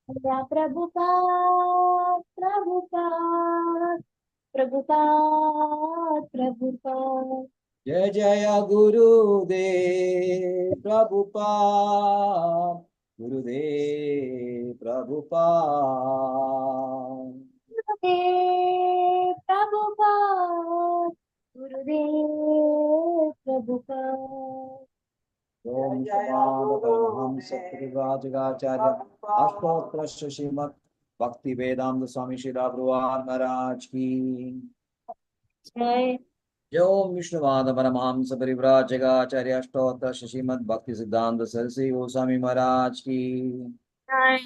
Prabhupada, Prabhupada, Prabhupada, Prabhupada. Jai Jaya Gurudev Prabhupada, Gurudev Prabhupada. Gurudev, Prabhupada, Gurudev, Prabhupada. Om Shamana Paramahamsa Parivajagacharya Ashtotra Srimad Bhakti Vedanta Swami Srila Prabhupada Maharaj Ki. Jai. Om Vishnuvada Paramahamsa Parivajagacharya Ashtotra Srimad Bhakti Siddhanta Saraswati Goswami Maharaj Ki. Jai.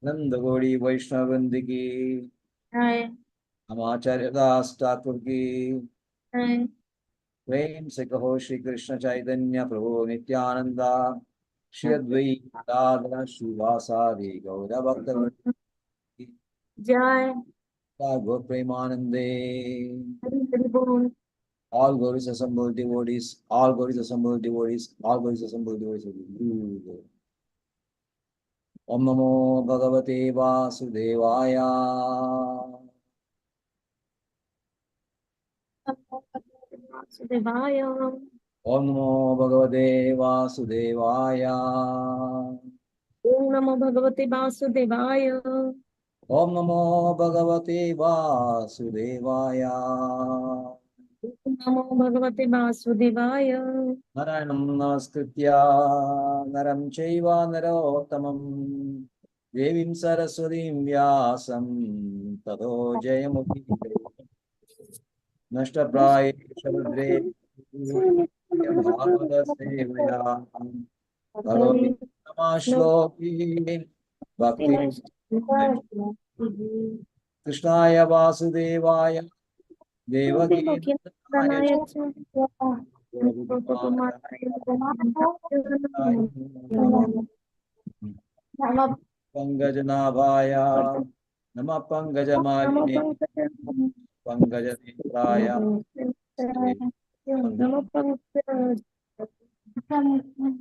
Nanda Gaudi Vaishnavandi Ki. Jai. Amacharya Das Thakur Ki. Jai. प्रेम से कहो श्री कृष्ण चैतन्य प्रभु नित्यानंदा श्री अद्वैत श्रीवासादि गौर भक्त Jai. Gaur Premanande Hari Bol. all glories assembled devotees, all glories assembled devotees, all glories assembled devotees. Om Namo Bhagavate Vasudevaya. Vasudevaya. Om Namo Bhagavate Vasudevaya. Om Namo Bhagavate Vasudevaya. Om Namo Bhagavate Vasudevaya. Om Namo Bhagavate Vasudevaya. Naranam Namaskritya Naram Chaiva Narottamam Devim Saraswatim Vyasam Tato Jayamudire Nashtapraya Shabadre Bhagavata Sevaya Bhagavati Namashloki Bhakti Krishnaya Vasudevaya Devaki Nandaya Pangajanaabhaya Nama Pangajamaline Pangajanetraya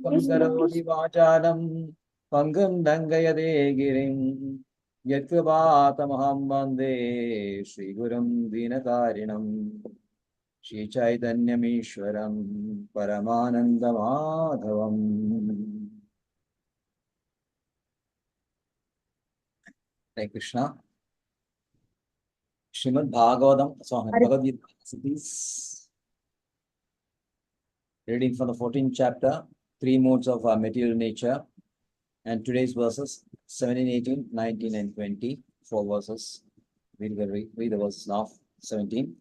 Pangarodi Vacharam Pangam Dangayade Girim Yatkabhatamaham Bande Sri Gurum Dinakarinam Shri Chaitanyamishwaram Paramanandamadhavam. Hare Krishna. Srimad Bhagavatam, sorry, Bhagavad Gita, please. Reading from the 14th chapter, three modes of material nature, and today's verses 17, 18, 19, and 20. Four verses. Read the verses now. 17.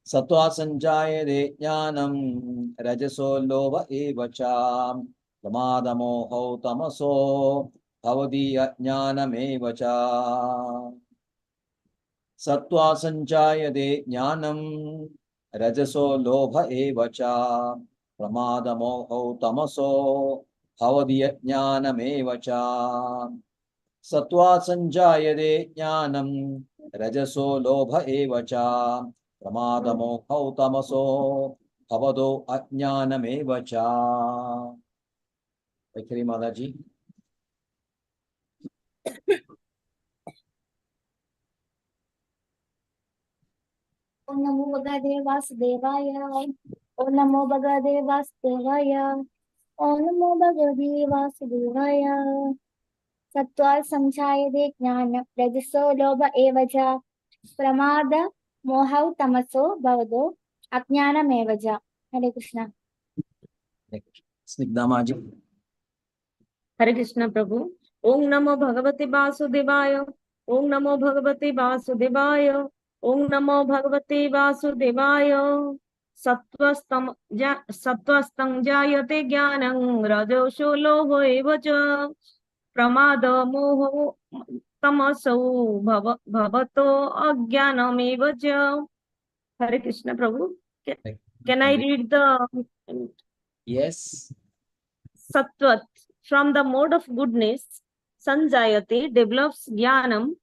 Sattva sanjayate jnanam rajaso lobha evacha pramadamo tamaso bhavati ajnanam evacha. Sattva sanjayate jnanam rajaso lobha evacha pramadamo tamaso bhavati ajnanam evacha. Sattva sanjayate jnanam rajaso lobha evacha pramadamo tamaso bhavado ajnanam evacha. Ekari Mataji. Om Namo Bhagavate Vasudevaya. Om Namo Bhagavate Vasudevaya. Om Namo Bhagavate Vasudevaya. Sattva samchayate jnana rajaso lobha evaja pramada mohau tamaso bhavado ajnanam evaja. Hare Krishna. Snigdha Ji. Hare Krishna Prabhu. Om Namo Bhagavate Vasudevaya. Om Namo Bhagavate Vasudevaya. Om Namo Bhagavate Vasudevaya. Sattvastam jayate jnanam rajosho lobho evacha pramada moho tamaso bhavato ajnanam evacha. Hare Krishna Prabhu. Can I read the Yes. Sattvat, from the mode of goodness, Sanjayate develops jnanam,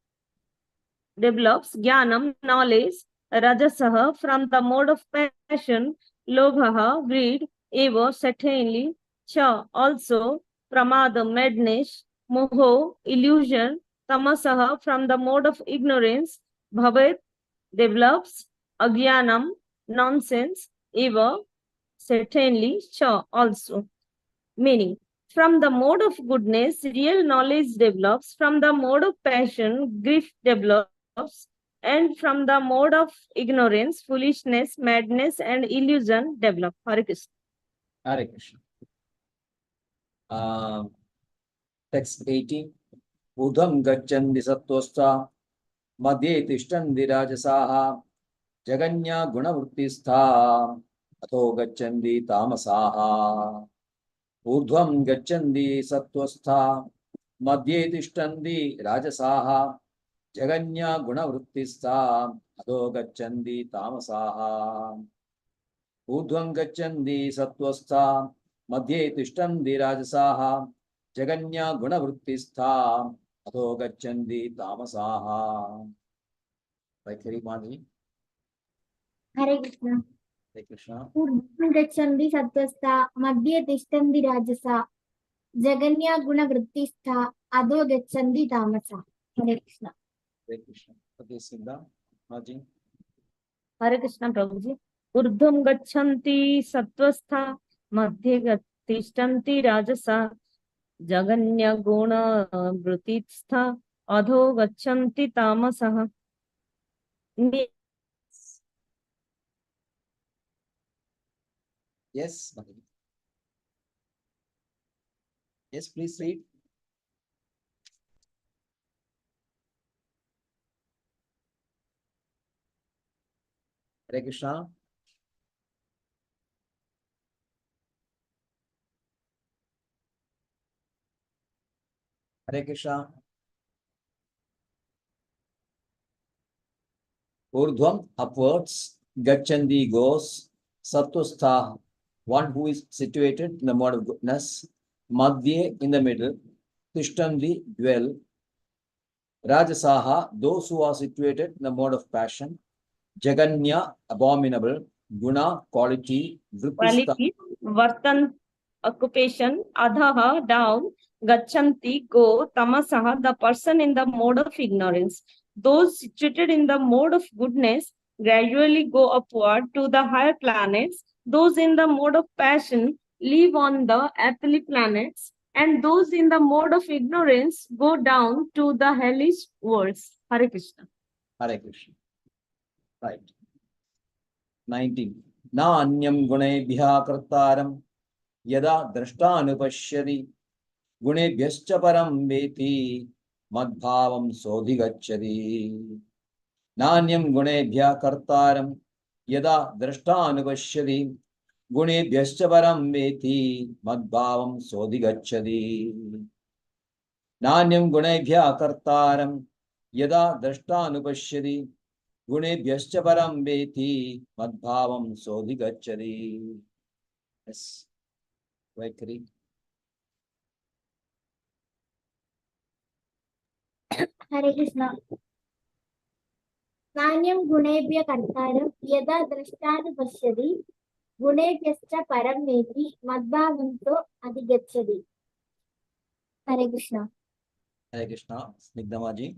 knowledge, Rajasaha, from the mode of passion, Lobhaha, greed, Eva, certainly, Cha, also, Pramada, madness, Moho, illusion, Tamasaha, from the mode of ignorance, bhavet, develops, agyanam, nonsense, eva, certainly, cha, also. Meaning, from the mode of goodness, real knowledge develops, from the mode of passion, grief develops, and from the mode of ignorance, foolishness, madness, and illusion develop. Hare Krishna. Hare Krishna. Text 18. Udham gacchandi sattostha madhye tishtandi rajasaha jaganya gunavruttistha ato gacchandi tamasaha. Urdhvam gacchandi sattostha madhye tishtandi rajasaha jaganya gunavruttistha ato gacchandi tamasaha. Urdhvam gacchandi sattostha madhye tishtandi rajasaha jaganya gunavruttistha ato gacchandi tamasaha. Right, Mani? Hare Krishna. Hare Krishna. Urdhvam gacchandi sattvastha madhye tishtandi rajasa jaganya guna vrittistha adho gacchandi tamasa. Hare Krishna. Hare Krishna. Okay, Siddha, Maji. Hare Krishna, Prabhuji. Urdhvam gachanti sattvastha, madhye tishtanti rajasa, jaganya guna vritistha, adho gachanti tamasaha. Yes, Maji. Yes, please read. Hare Krishna. Hare Krishna. Urdhvam, upwards, gacchandi, goes, sattustha, one who is situated in the mode of goodness, madhye, in the middle, tishtandi, dwell, rajasaha, those who are situated in the mode of passion, jaganya, abominable, guna, quality, vrittistha, Quality, vartan, occupation, adhaha, down, gachanti, go, tamasaha, the person in the mode of ignorance. Those situated in the mode of goodness gradually go upward to the higher planets. Those in the mode of passion live on the earthly planets, and those in the mode of ignorance go down to the hellish worlds. Hare Krishna. Hare Krishna. Right. 19. Na anyam gunebhya kartaram yada drashtanupashyati gunebhyascha param veti madbhavam sodhigacchati. Nanyam gunebhya kartaram yada drashtanupashyati gunebhyascha param veti madbhavam sodhigacchati. Nanyam gunebhya kartaram yada drashtanupashyati gunebhyascha param veti madbhavam sodhigacchati. Yes. Vaikari. Hare Krishna. Nanyam gunebhya kartaram yada drashtan pashyati gunebhyascha param veti madbhavanto adhigacchati. Hare Krishna. Hare Krishna. Snigdhamaji.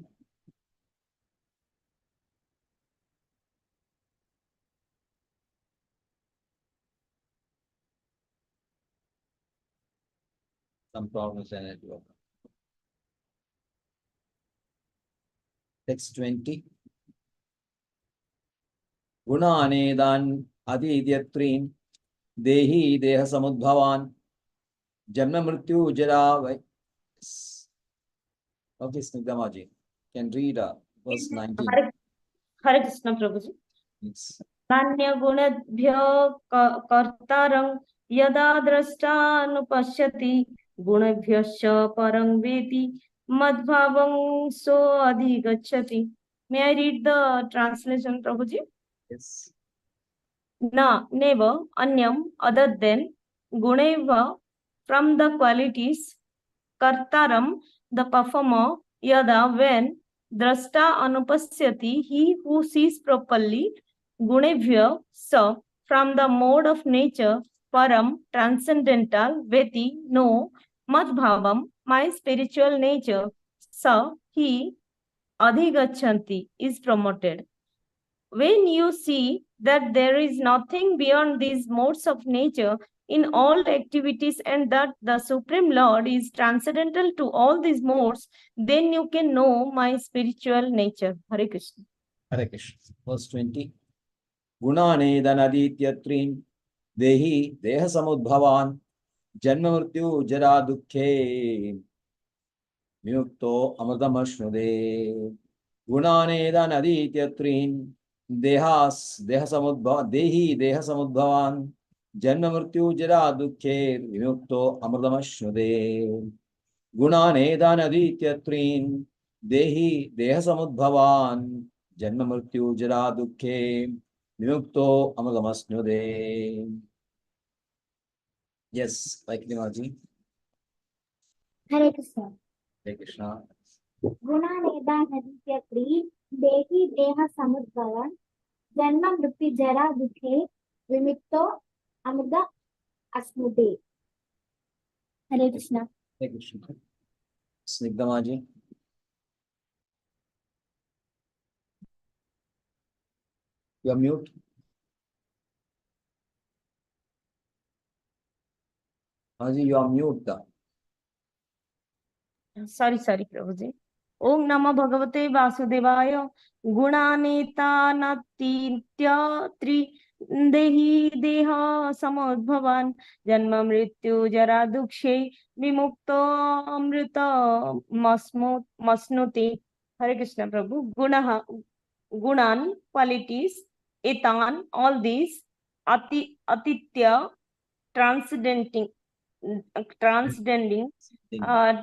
Some problems in it. Text 20. Gunanedan adidyatreen dehi deha samudbhavan janma mrityu jara. Okay, Snigdhamaji. Can read verse 19. Hare Krishna, Prabhuji. Yes. नान्यगुणेभ्यो कर्तारं यदा द्रष्टानुपश्यति गुणेभ्यश्च परं वेति मद्भावं सोऽधिगच्छति. May I read the translation, Prabhuji? Yes. Na, never, anyam, other than, guneva, from the qualities, kartaram, the performer, yada, when, drashta anupasyati, he who sees properly, gunevya, sa, from the mode of nature, param, transcendental, veti, no, madbhavam, my spiritual nature, sa, he adhigachanti is promoted. When you see that there is nothing beyond these modes of nature in all activities and that the Supreme Lord is transcendental to all these modes, then you can know my spiritual nature. Hare Krishna. Hare Krishna. Verse 20. Gunane danadityatrin dehi deha samudbhavan janma mrityu jara dukhe Mukto amrtamashnude Gunane danadityatrin deha samudbhavan janma mrityu jara dukhe Mukto amrtamashnude Gunane danadityatrin deha samudbhavan janma mrityu jara dukhe Vimukto amrtamasnude. Yes, like Nimaji. Hare Krishna. Hare Krishna. गुणानेदानदित्यत्री देहि देह समुद्भवन् जन्म मृत्यु जरा दुखे विमुक्तो अमृत अस्नुते. Hare Krishna. Hare Krishna. Snigdhamaji. You are mute. Maji, you are mute. Sorry, Prabhuji. Om Namah Bhagavate Vasudevaya Gunanetanatirtya Tri Dehi Deha Samudbhavan Janma Mrityu Jara Dukshe Vimukto Amrita Masnuti. Hare Krishna Prabhu. Gunan, qualities, etan, all these, atitya, transcending,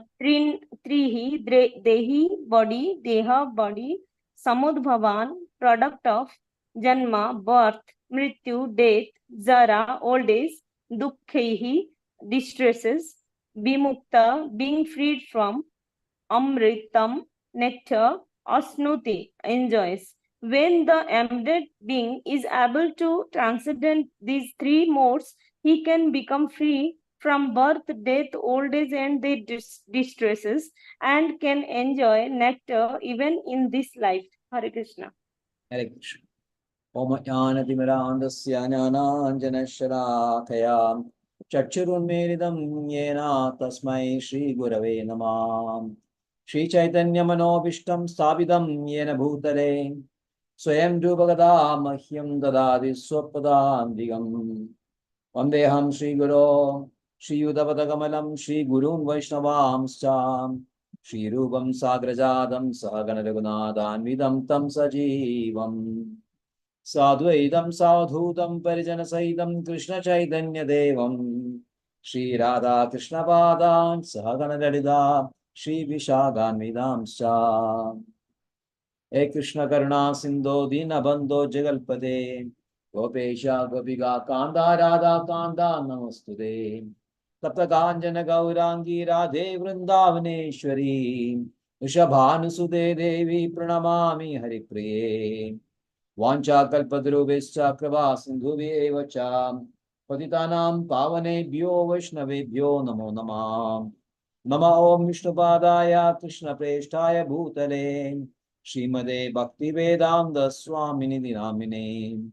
trihi, dehi, body, deha, body, samudbhavan, product of, janma, birth, mrityu, death, zara, old age, dukkhehi, distresses, vimukta, being freed from, amritam, nectar, asnuti, enjoys. When the embedded being is able to transcend these three modes, he can become free from birth, death, old age, and their distresses, and can enjoy nectar even in this life. Hare Krishna. Hare Krishna. Om Jnanatimirandasya Jnananjanasharakaya Chakshurunmeridam Yena Tasmai Shri Gurave Namah Shri Chaitanya Manobishtam Sthapitam Yena Bhutale Swayam Rupagada Mahyam Dadadi Swapadandhigam Vandeham Shri Guru Shri Yudhavadagamalam Shri Gurun Vaishnavamscha Shri Rupam Sagrajadam Sahagana Raghunathanvidam Tam Sajivam Sadhvaitam Sadhutam Parijana Sahitam Krishna Chaitanya Devam Shri Radha Krishna Padan Sahagana Lalita Shri Vishaganvidamscha He Krishna Karuna Sindho Dina Bandho Jagalpate Gopesha Gopiga Kanda Radha Kanda Namastude Tapta Kanjana Gaurangi Radhe Vrindavaneshwari Vrishabhanusude Devi Pranamami Haripriye Vancha kalpadruvescha krava sindhuvye cha patitanam pavanebhyo vaishnavebhyo namo namah Nama om Vishnupadaya Krishna Preshtaya Bhutale Srimade Bhakti Vedanta Swamini Dinamine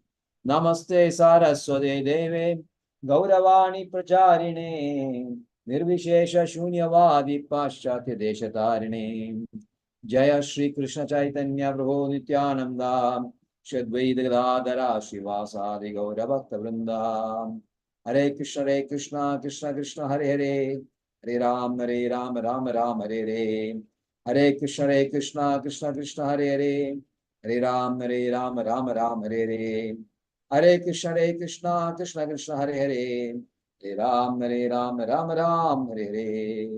Namaste Saraswate Deve Gauravani Pracharine Nirvishesha Shunyavadi Paschatya Deshatarine Jaya Shri Krishna Chaitanya Prabhu Nityananda Shadvaita Gadadhara Shivasadi Gaura Bhakta Vrinda Hare Krishna, Krishna Krishna, Hare Hare Hare Ram, Ram Ram, Hare Hare Hare Krishna, Krishna Krishna, Hare Hare Hare Ram, Ram Ram, Hare Hare Hare Krishna, Krishna Krishna, Hare Hare Hare Ram, Ram Ram, Hare Hare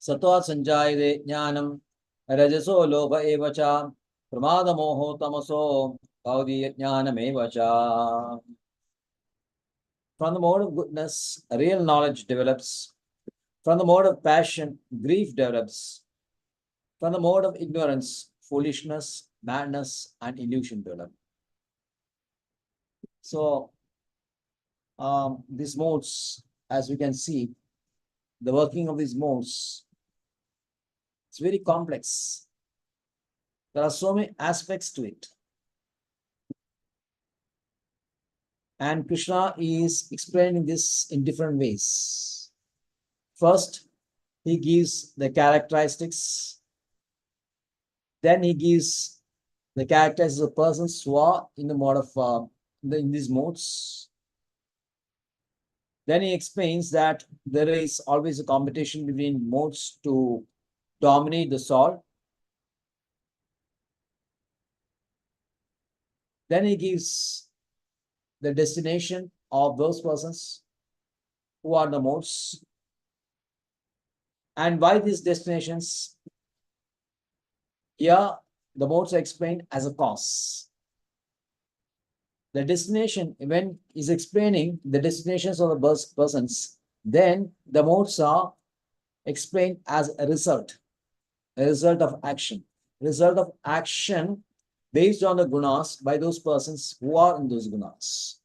Sattva Sanjayate Jnanam Rajaso Lobha Evacha Pramada Moho Tamaso Gaudi Jnanam Evacha. From the mode of goodness, real knowledge develops. From the mode of passion, grief develops. From the mode of ignorance, foolishness, madness, and illusion develop. So, these modes, as we can see, the working of these modes It's very complex. There are so many aspects to it. And Krishna is explaining this in different ways. First, he gives the characteristics. Then he gives the characteristics of persons who are in the mode of in these modes. Then he explains that there is always a competition between modes to dominate the soul. Then he gives the destination of those persons who are the modes. And why these destinations? Here, the modes are explained as a cause. The destination, when he's explaining the destinations of the persons, then the modes are explained as a result of action. Result of action based on the gunas by those persons who are in those gunas.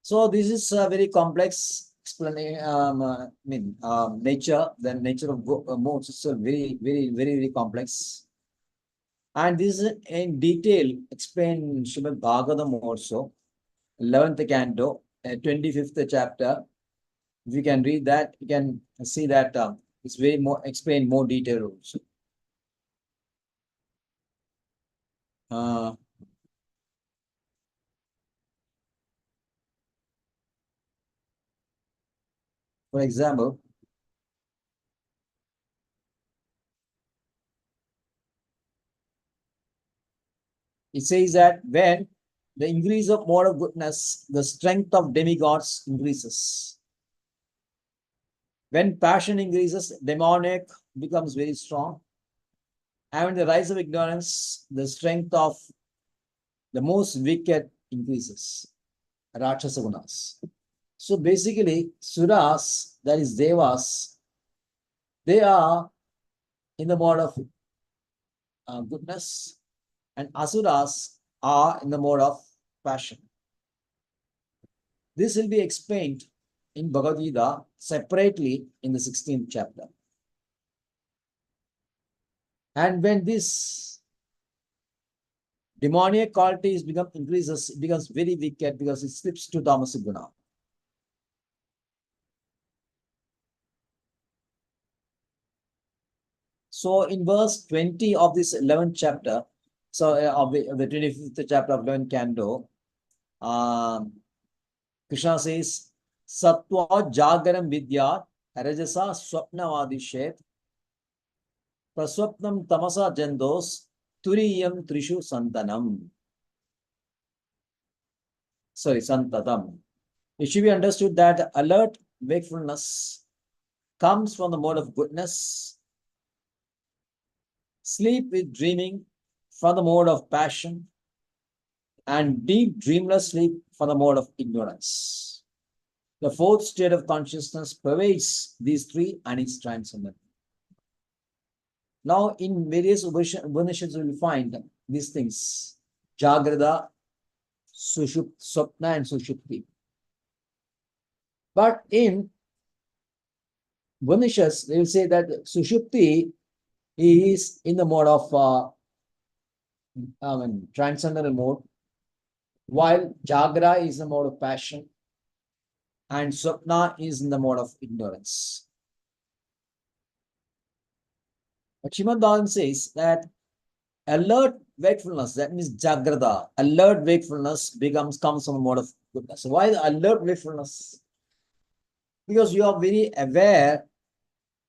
So this is a very complex explanation. Nature. The nature of modes is very complex. And this is in detail explained in Srimad Bhagavatam also, 11th canto, 25th chapter. If you can read that, you can see that it's very more explained more detail also. For example, it says that when the increase of mode of goodness, the strength of demigods increases. When passion increases, demonic becomes very strong. And when the rise of ignorance, the strength of the most wicked increases. Rakshasa gunas. So basically, suras, that is devas, they are in the mode of goodness, and asuras are in the mode of passion. This will be explained in Bhagavad Gita separately in the 16th chapter. And when this demoniac qualities increases, it becomes very wicked because it slips to tamasic guna. So in verse 20 of this 11th chapter, so of the 25th chapter of 11th canto, Krishna says, Sattva jagaram vidya rajasa swapnavadishet praswapnam tamasa jandos turiyam trishu santanam. Sorry, santatam. It should be understood that alert wakefulness comes from the mode of goodness. Sleep with dreaming from the mode of passion, and deep dreamless sleep from the mode of ignorance. The fourth state of consciousness pervades these three and is transcendent. Now, in various Upanishads, we will find these things: Jagrada, Swapna, and Sushupti. But in Upanishads, they will say that Sushupti is in the mode of transcendental mode, while Jagra is in the mode of passion, and Swapna is in the mode of ignorance. But Srimad Bhagavatam says that alert wakefulness, that means Jagrada, alert wakefulness comes from the mode of goodness. So why the alert wakefulness? Because you are very aware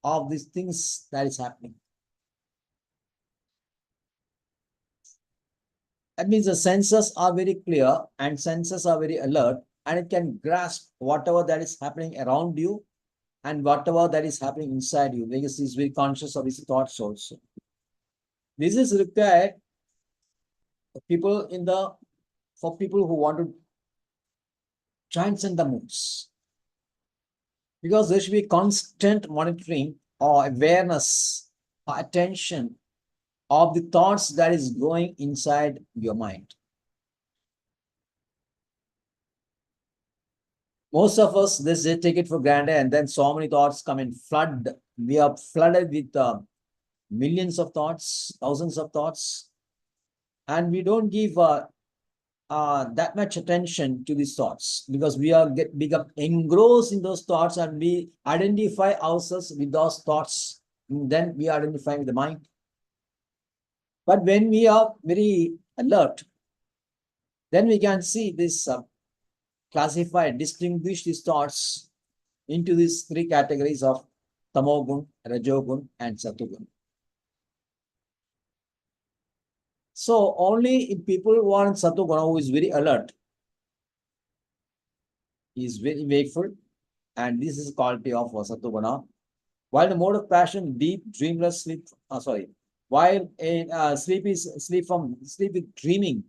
of these things that is happening. That means the senses are very clear and senses are very alert, and it can grasp whatever that is happening around you and whatever that is happening inside you, because it's very conscious of his thoughts also. This is required for people who want to transcend the moods, because there should be constant monitoring or awareness or attention of the thoughts that is going inside your mind. Most of us, this they take it for granted, and then so many thoughts come in flood. We are flooded with millions of thoughts, thousands of thoughts, and we don't give that much attention to these thoughts because we are become engrossed in those thoughts, and we identify ourselves with those thoughts. And then we identify with the mind. But when we are very alert, then we can see this classify, distinguish these thoughts into these three categories of tamogun, rajogun, and satogun. So only if people who are in satoguna, who is very alert, he is very wakeful, and this is quality of satoguna. While the mode of passion, deep, dreamless sleep. While in sleep with dreaming.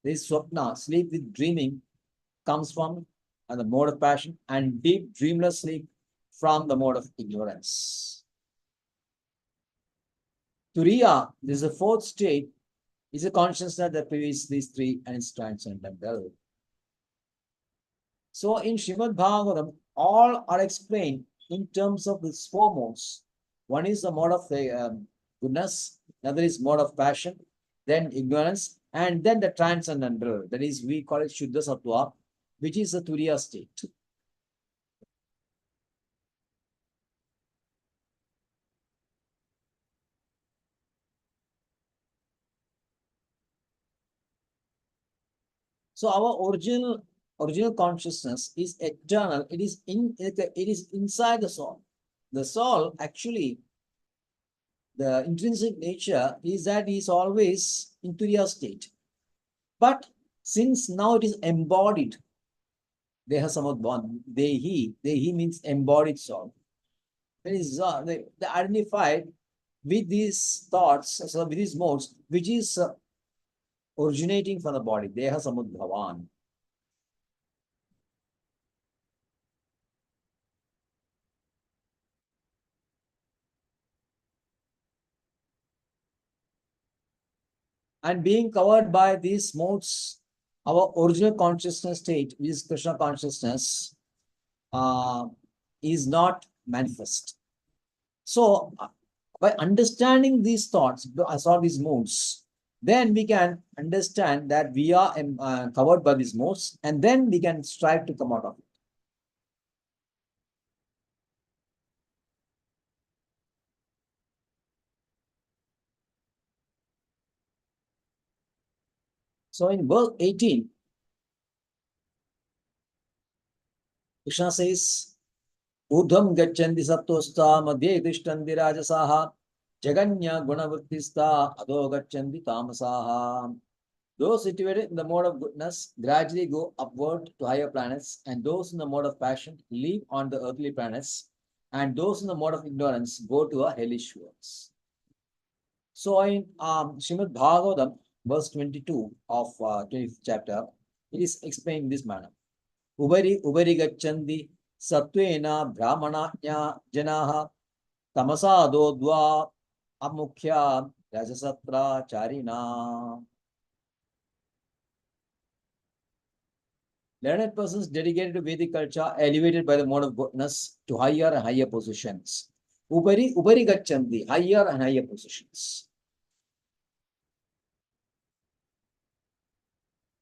This swapna, sleep with dreaming, comes from the mode of passion, and deep, dreamless sleep from the mode of ignorance. Turiya, this is the fourth state, is a consciousness that pervades these three and is transcendental. So in Srimad Bhagavatam, all are explained in terms of these four modes. One is the mode of goodness, another is mode of passion, then ignorance, and then the transcendental. That is, we call it Shuddha Sattva, which is the Turiya state. So our original consciousness is eternal. It is inside the soul. The soul, actually, the intrinsic nature is that it is always in Turiya state. But since now it is embodied, Deha Samudvan, Dehi means embodied soul. That is they identified with these thoughts, so with these modes, which is originating from the body, Deha Samudbhavan. And being covered by these modes, our original consciousness state, which is Krishna consciousness, is not manifest. So, by understanding these thoughts, these modes, then we can understand that we are covered by these modes, and then we can strive to come out of it. So in verse 18, Krishna says, Urdhvam gachanti sattvosta madhye tishthanti rajasaha jaganya gunavrittista adho gachanti tamasaha. Those situated in the mode of goodness gradually go upward to higher planets, and those in the mode of passion live on the earthly planets, and those in the mode of ignorance go to a hellish worlds. So in Srimad Bhagavatam, verse 22 of 20th chapter, it is explained in this manner. Ubari gacchandi sattvena brahmananya janaha tamasa dodva amukhya rajasatra charina. Learned persons dedicated to Vedic culture are elevated by the mode of goodness to higher and higher positions. Ubari gacchandi, higher and higher positions.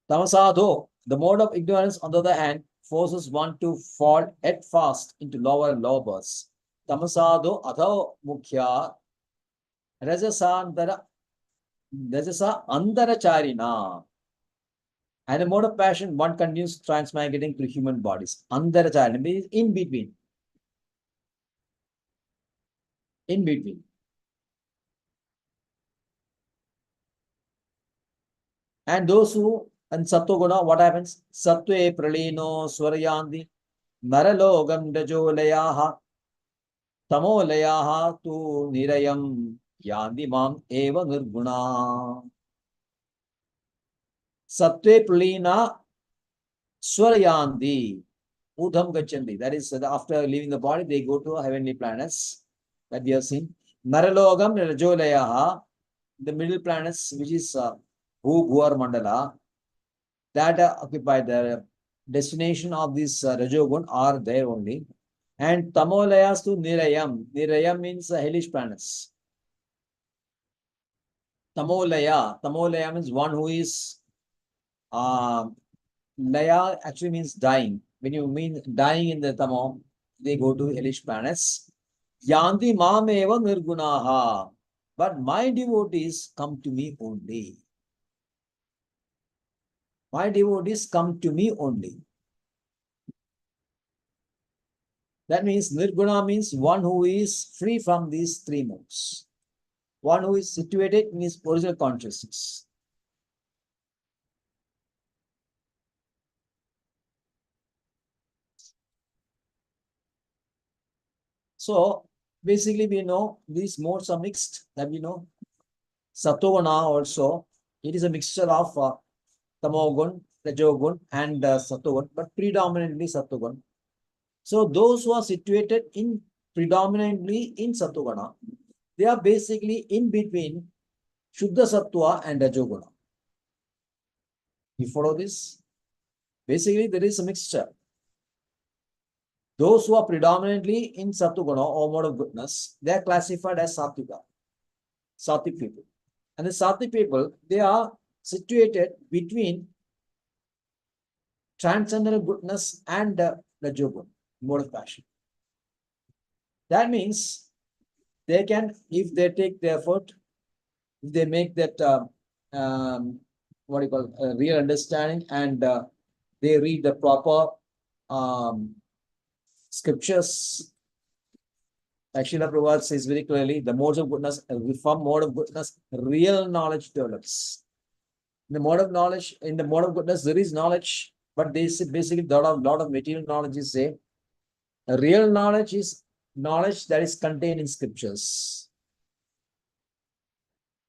Tamasado, the mode of ignorance, on the other hand, forces one to fall head fast into lower and lower births. Tamasado adho mukhya rajasa andaracharina. And the mode of passion, one continues transmigrating through human bodies. Andaracharina means in between. In between. And those who, and Sattva-guna, what happens? Sattve pralino swarayandi naralogam dajolayaha tamolayaha tu nirayam yandi mam eva nirguna. Sattve pralina swarayandi udham gachanti. That is, after leaving the body, they go to heavenly planets that we have seen. Naralogam rajolayaha, the middle planets, which is Bhuvar Mandala, that occupy the destination of this Rajogun are there only. And Tamolayas to Nirayam. Nirayam means hellish planets. Tamolaya means one who is Laya actually means dying. When you mean dying in the Tamo, they go to hellish planets. Yanti Mameva Nirgunaha. But my devotees come to me only. My devotees come to me only. That means Nirguna means one who is free from these three modes. One who is situated in his original consciousness. So basically we know these modes are mixed, that we know. Satovana also, it is a mixture of Tamogun, Rajogun and Satogun, but predominantly Satogun. So those who are situated in predominantly in Satoguna, they are basically in between Shuddha Sattva and Rajoguna. You follow this? Basically, there is a mixture. Those who are predominantly in Sattva or mode of goodness, they are classified as Sattvika, Sattvic people. And the Sattvic people, they are situated between transcendental goodness and Rajoguna, mode of passion. That means they can, if they take the effort, if they make that what you call real understanding and they read the proper scriptures. Srila Prabhupada says very clearly, the modes of goodness, from mode of goodness, real knowledge develops. In the mode of knowledge, in the mode of goodness, there is knowledge, but they say basically a lot of material knowledge is say, real knowledge is knowledge that is contained in scriptures.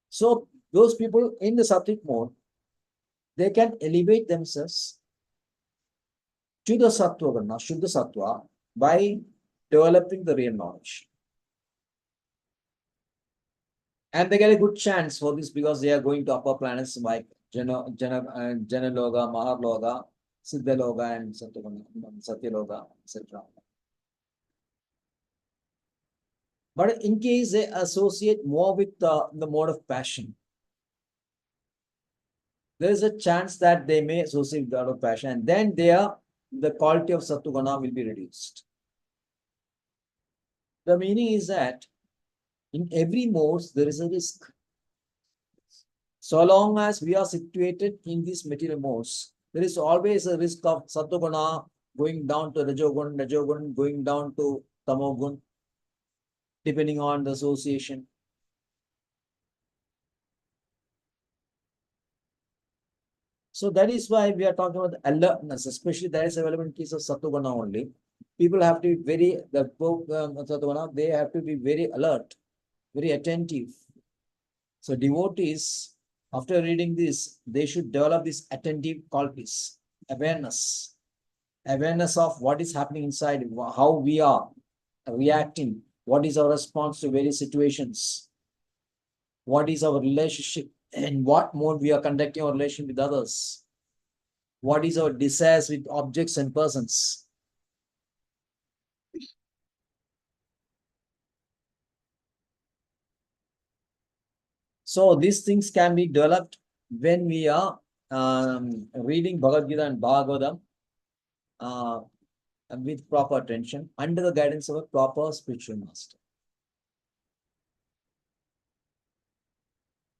So those people in the Sattvic mode, they can elevate themselves to the Sattva, Shuddha Sattva, by developing the real knowledge. And they get a good chance for this because they are going to upper planets like Janaloga, Maharloga, Siddhaloga, and Satyaloga, etc. But in case they associate more with the mode of passion, there is a chance that they may associate with the mode of passion, and then the quality of Sattva will be reduced. The meaning is that in every mode, there is a risk. So long as we are situated in these material modes, there is always a risk of Sattva going down to Rajogun going down to Tamogun, depending on the association. So that is why we are talking about the alertness, especially that is available in case of Sattva only. People have to be very, they have to be very alert, very attentive. So devotees, after reading this, they should develop this attentive qualities, awareness of what is happening inside, how we are reacting, what is our response to various situations, what is our relationship, in what mode we are conducting our relation with others, what is our desires with objects and persons. So these things can be developed when we are reading Bhagavad Gita and Bhagavatam with proper attention under the guidance of a proper spiritual master.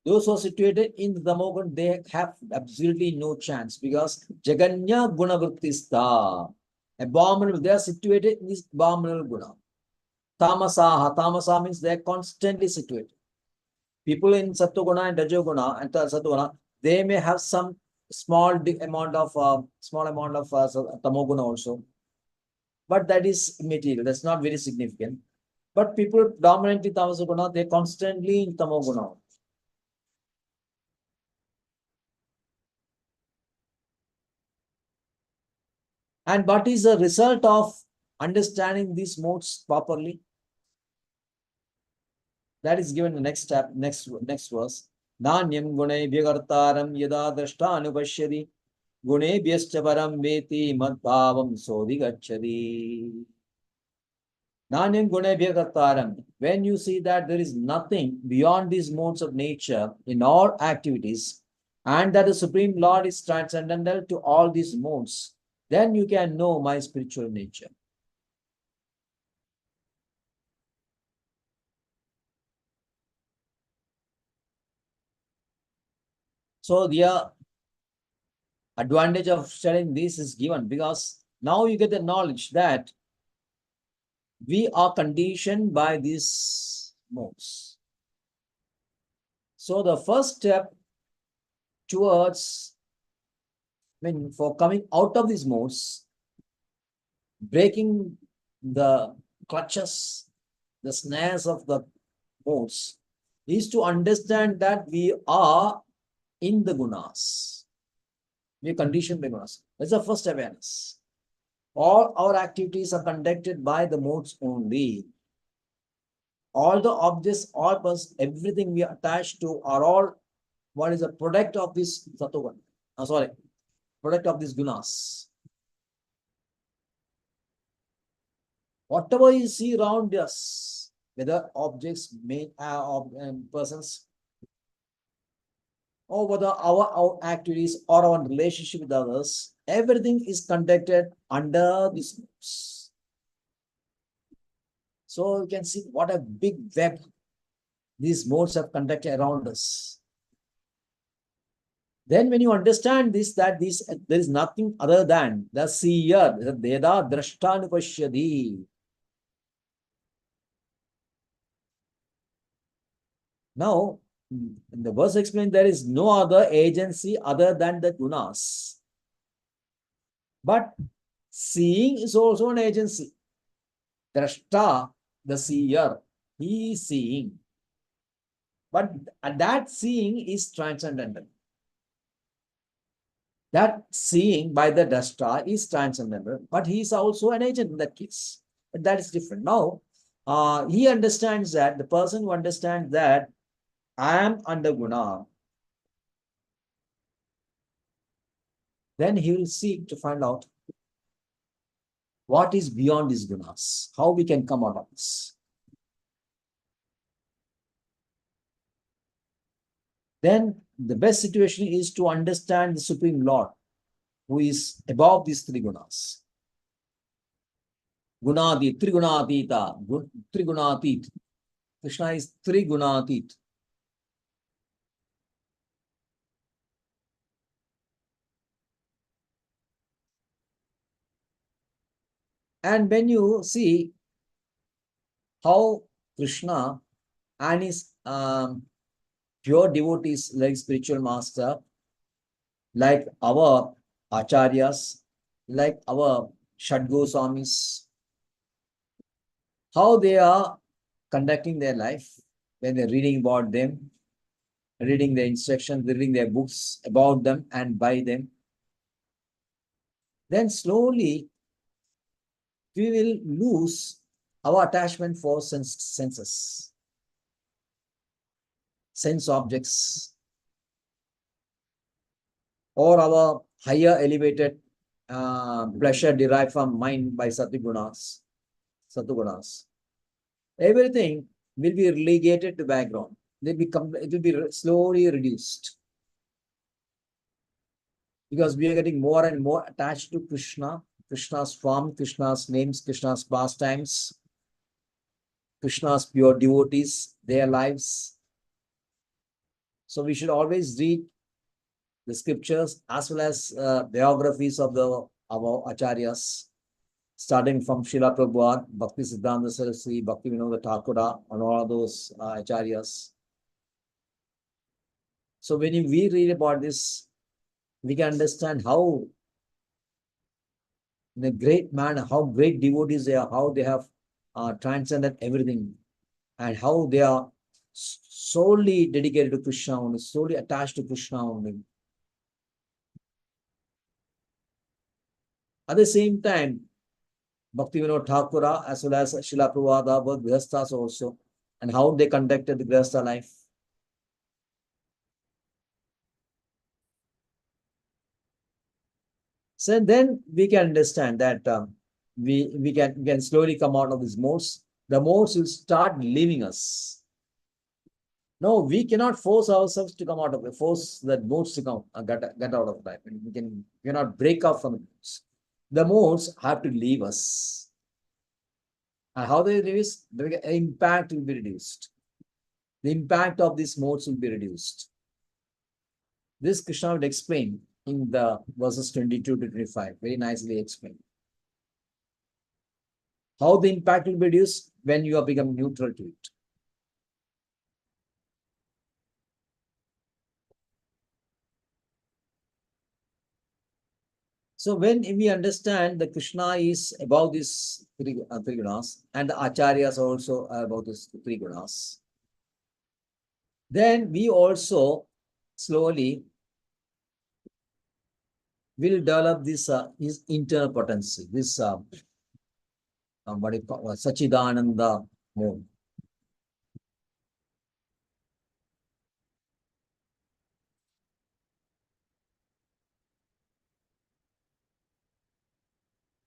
Those who are situated in the Tamogun, they have absolutely no chance because Jaganya Gunavrittistha, abominable, they are situated in this abominable guna. Tamasa means they are constantly situated. People in Sattva and Rajoguna and Sattva, they may have some small amount of Tamoguna also, but that is immaterial. That's not very significant. But people dominantly Tamasaguna, they constantly in Tamoguna. And what is the result of understanding these modes properly? That is given in the next step, next verse. Nanyam gunai vyagartaram yada drashta anupashyati Gunebhyascha param veti madbhavam sodhigacchati. Nanyam gunebhya kartaram. When you see that there is nothing beyond these modes of nature in all activities, and that the Supreme Lord is transcendental to all these modes, then you can know my spiritual nature. So the advantage of studying this is given because now you get the knowledge that we are conditioned by these modes. So the first step towards, for coming out of these modes, breaking the clutches, the snares of the modes, is to understand that we are in the gunas. We are conditioned by gunas. That's the first awareness. All our activities are conducted by the modes only. All the objects, all persons, everything we are attached to are all what is a product of this sattva. Product of these gunas. Whatever you see around us, whether objects, persons, or whether our activities or our relationship with others, everything is conducted under these modes. So you can see what a big web these modes have conducted around us. Then when you understand this, that there is nothing other than the seer, the Veda Drashtanupashyadi. Now, in the verse explained, there is no other agency other than the gunas. But seeing is also an agency. Drashta, the seer, he is seeing. But that seeing is transcendental. That seeing by the drashta is transcendental, but he is also an agent in that case. But that is different. Now, he understands that, the person who understands that I am under guna, then he will seek to find out what is beyond these gunas, how we can come out of this. Then the best situation is to understand the Supreme Lord, who is above these three gunas. Gunati, Trigunatita, Trigunatit. Krishna is Trigunatit. And when you see how Krishna and his pure devotees like spiritual master, like our acharyas, like our Shadgoswamis, how they are conducting their life when they're reading about them, reading their instructions, reading their books about them and by them, then slowly we will lose our attachment for sense objects, or our higher elevated pleasure derived from mind by satgunas. Everything will be relegated to background. It will be slowly reduced. Because we are getting more and more attached to Krishna, Krishna's form, Krishna's names, Krishna's pastimes, Krishna's pure devotees, their lives. So we should always read the scriptures as well as biographies of our acharyas, starting from Srila Prabhupada, Bhakti Siddhanta Saraswati, Bhakti Vinod Thakura, and all of those acharyas. So when we read about this, we can understand how, in a great manner, how great devotees they are, how they have transcended everything, and how they are solely dedicated to Krishna only, solely attached to Krishna only. At the same time, Bhakti Vinod Thakura as well as Srila Prabhupada were Grihasthas also, and how they conducted the Grihastha life. So then we can understand that we can slowly come out of these modes. The modes will start leaving us. No, we cannot force ourselves to come out of it, force the modes to come get out of life. Cannot break out from the modes. The modes have to leave us. And how they reduce? The impact will be reduced. The impact of these modes will be reduced. This Krishna would explain in the verses 22 to 25. Very nicely explained. How the impact will be reduced when you have become neutral to it. So when we understand that Krishna is about these three gunas, and the acharyas also are about these three gunas, then we also slowly will develop this his internal potency, this what it call Sachidananda mode.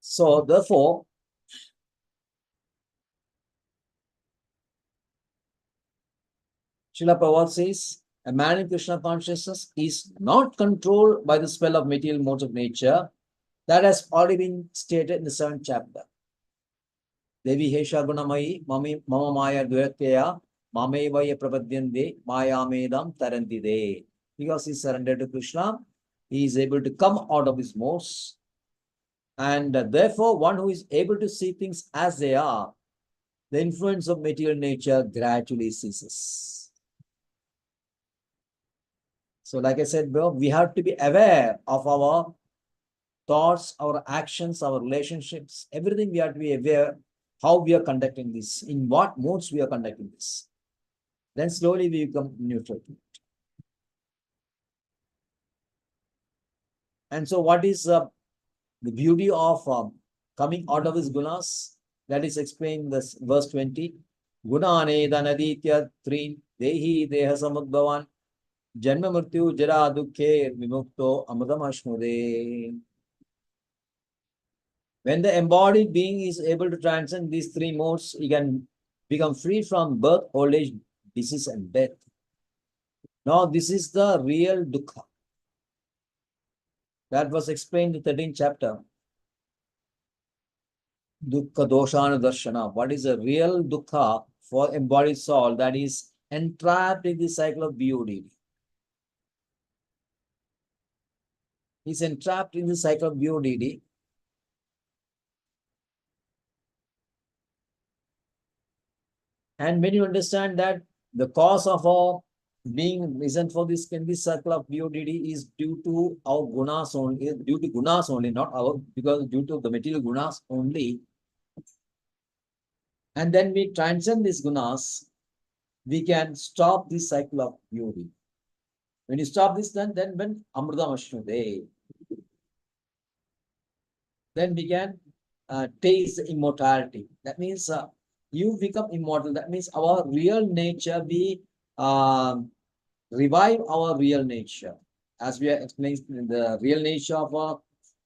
So therefore, Srila Prabhupada says, a man in Krishna consciousness is not controlled by the spell of material modes of nature. That has already been stated in the 7th chapter. Devi Hesha Gunamayi, Mama Maya Dvatyaya, Mame Vaya Prapadyande, Maya Medam Taranti De. Because he surrendered to Krishna, he is able to come out of his modes. And therefore, one who is able to see things as they are, the influence of material nature gradually ceases. So, like I said, bro, we have to be aware of our thoughts, our actions, our relationships, everything we have to be aware how we are conducting this, in what modes we are conducting this. Then slowly we become neutral to it. And so what is the beauty of coming out of his gunas? That is explained in this verse 20. Gunane danaditya trin dehi deha samudbhavan janma mrityu jara dukhe vimukto amudam ashmude. When the embodied being is able to transcend these three modes, he can become free from birth, old age, disease, and death. Now, this is the real dukkha. That was explained in the 13th chapter. Dukkha doshana darshana. What is the real dukkha for embodied soul that is entrapped in the cycle of BOD? He's entrapped in the cycle of BODD. And when you understand that the cause of our being reason for this can be circle of BODD is due to our gunas only, due to gunas only, not our, because due to the material gunas only. And then we transcend these gunas, we can stop this cycle of BOD. When you stop this, then when Amrita Ashnude, then we can taste immortality. That means you become immortal. That means our real nature, we revive our real nature. As we are explaining, the real nature of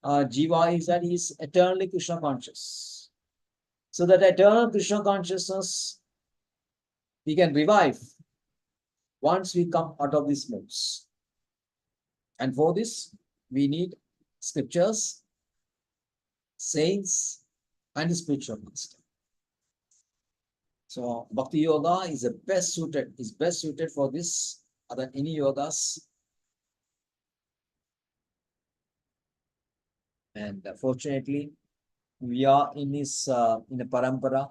Jiva is that he is eternally Krishna conscious. So that eternal Krishna consciousness we can revive once we come out of these modes. And for this, we need scriptures, saints, and the spiritual master. So Bhakti Yoga is best suited for this other any yogas. And fortunately, we are in this in a parampara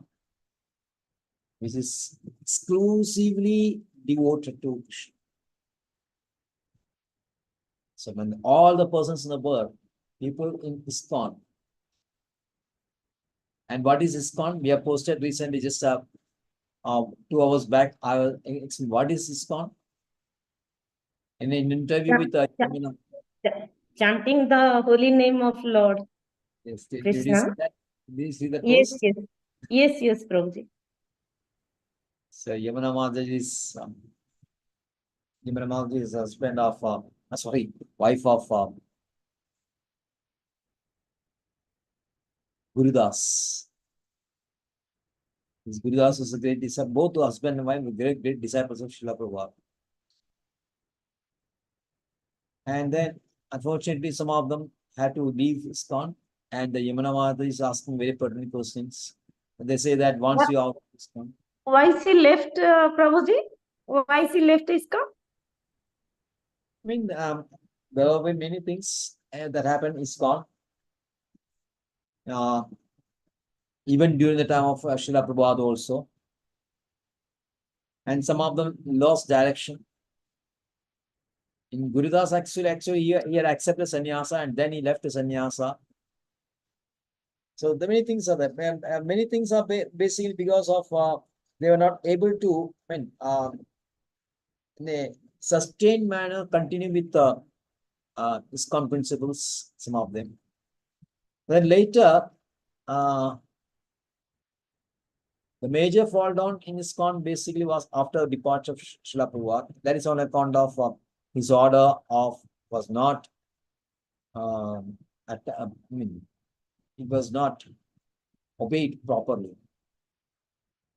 which is exclusively devoted to Krishna. So when all the persons in the world, people in ISKCON, and what is ISKCON? We have posted recently, just 2 hours back. I was explaining what is ISKCON. In an interview with chanting the holy name of Lord yes, did you Krishna. see that? Did you see that Yes, post? yes, Prabhuji. So Yamuna Mataji is Yamuna Mataji is husband of wife of Gurudas. This Gurudas was a great disciple. Both husband and wife were great disciples of Srila Prabhupada. And then, unfortunately, some of them had to leave ISKCON, and the Yamuna Mata is asking very pertinent questions. And they say that once you are out of ISKCON, Why she left, Prabhuji? Why she left ISKCON? I mean, there were many things that happened in ISKCON. Even during the time of Srila Prabhupada also. And some of them lost direction. In Gurudas, actually he had accepted sannyasa and then he left the sannyasa. So the many things are there. Many things are basically because of they were not able to, in a sustained manner, continue with the ISKCON principles, some of them. Then later, the major fall down in ISKCON basically was after the departure of Srila Prabhupada. That is on account of his order of was not it was not obeyed properly.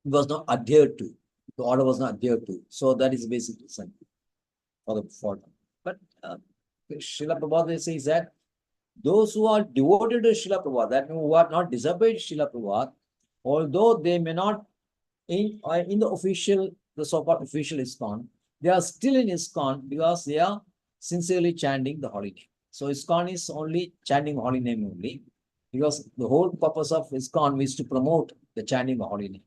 It was not adhered to. The order was not adhered to. So that is basically something for the fall down. But Srila Prabhupada says that those who are devoted to Srila Prabhupada, that who are not disobeyed Srila Prabhupada, although they may not in the official, the so-called official ISKCON, they are still in ISKCON because they are sincerely chanting the holy name. So ISKCON is only chanting the holy name only, because the whole purpose of ISKCON is to promote the chanting of holy name.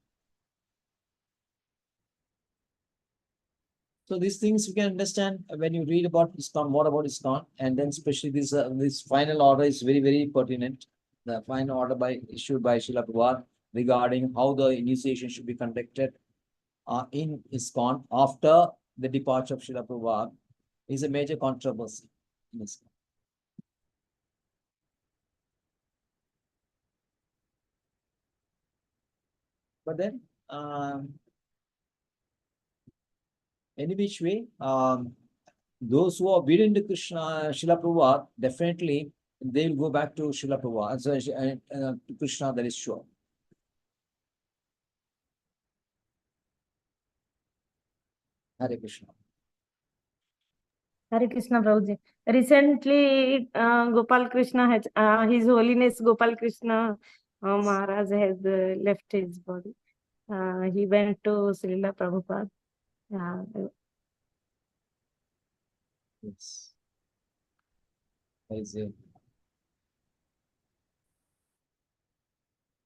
So these things you can understand when you read about ISKCON, more about ISKCON, and then especially this final order is very, very pertinent. The final order issued by Srila Prabhupada regarding how the initiation should be conducted in ISKCON after the departure of Srila Prabhupada is a major controversy in ISKCON. But then, any which way, those who are obedient to Krishna, Srila Prabhupada, definitely they will go back to Srila Prabhupada, to Krishna, that is sure. Hare Krishna. Hare Krishna, Prabhuji. Recently, Gopal Krishna has, His Holiness Gopal Krishna Maharaja has left his body. He went to Srila Prabhupada. Yes. Is it?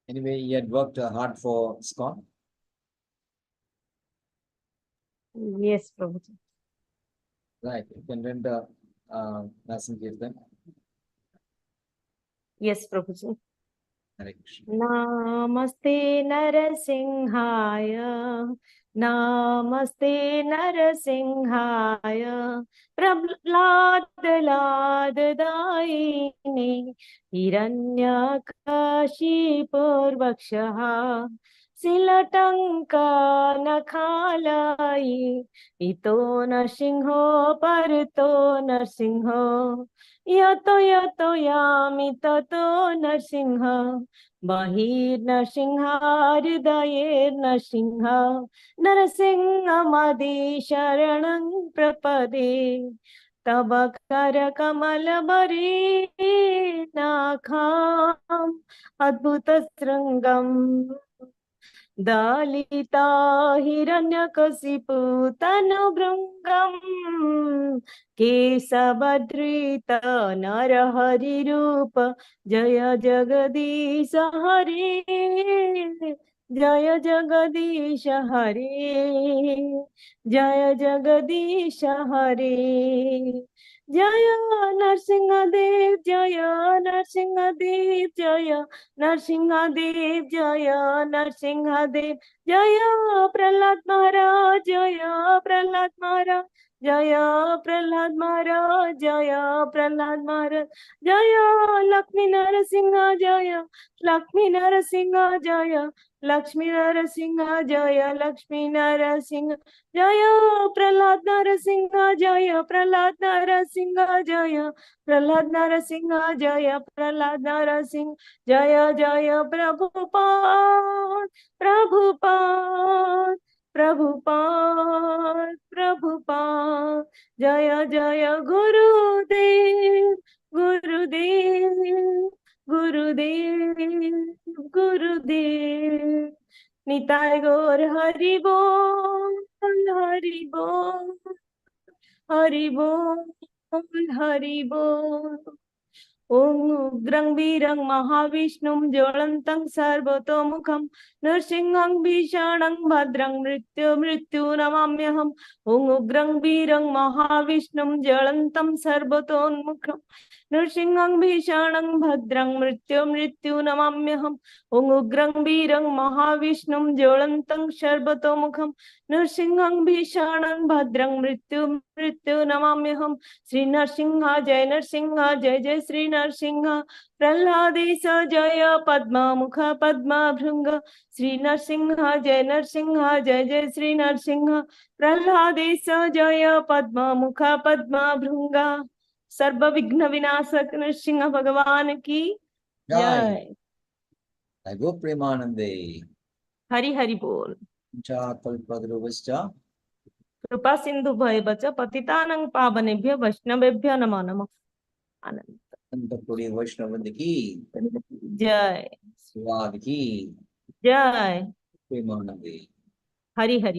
Anyway, he had worked hard for ISKCON. Yes, Prabhuji. Right. You can render Nasan Kirtan. Yes, Prabhuji. Hare Krishna. Namaste Narasimhaya, Namaste Narasimhaya, Prabladladadaine, Hiranyakashipurvakshaha, Silatanka Nakhalai, Ito Narsingho Parito Narsingho, Yato Yato Yami Tato Narsingha, Bahir Narsimha Hridayir Narsimha Narsimha Madi Sharanam Prapade Tabakara Kamala Bari Nakham Adbhuta Srangam Dalita Hiranyakasipu Tanubhrangam Kesabadrita Narahari Rupa Jaya Jagadisha Hari Jaya Jagadisha Hari Jaya Jagadisha Hari Jaya Narsingadev Jaya Narsingadev Jaya Narsingadev Jaya Narsingadev Jaya Prahlad Maharaj Jaya Prahlad Maharaj जय प्रहलाद महाराज, जय प्रहलाद महाराज, जय लक्ष्मी नरसिंह, जय लक्ष्मी नरसिंह, जय लक्ष्मी नरसिंह, जय लक्ष्मी नरसिंह, जय प्रहलाद नरसिंह, जय प्रहलाद नरसिंह, जय प्रहलाद नरसिंह, जय प्रहलाद नरसिंह, जय जय प्रभुपाद प्रभुपाद प्रभुपाद प्रभुपाद, जय जय गुरुदेव गुरुदेव गुरुदेव गुरुदेव। निताय गौर हरि बोल हरि बोल हरि बोल हरि बोल। ओम उग्रं वीरं महाविष्णुं ज्वलन्तं सर्वतोमुखं नृसिंहं भीषणं भद्रं मृत्यु नमाम्यहम्। ओम उग्रं वीरं महाविष्णुं ज्वलन्तं सर्वतोन्मुखं नृसिंहं भीषणं भद्रं मृत्यु नमाम्यहम्। ओम उग्रं वीरं महाविष्णुं ज्वलन्तं सर्वतोमुखं नृसिंहं भीषणं भद्रं मृत्यु नमाम्यहम्। श्री नरसिंह जय नरसिंह, जय जय श्री नरसिंह। प्रहलादेश जय पद्ममुख पद्मभृंग, श्री नरसिंह जय नरसिंह, जय जय श्री नरसिंह। प्रहलादेश जय पद्ममुख पद्मभृंग। सर्व विघ्न विनाशक नरसिंह भगवान की जय। गो प्रेमानंदे। हरि हरि बोल। कल्पद्रुवश्च कृपा सिंधु भयवच पतितानं पावनेभ्य वैष्णवेभ्य नमो नमः। आनंद अंतपुरी वैष्णव की जय, स्वाद की जय। प्रेमानंदे। हरि हरि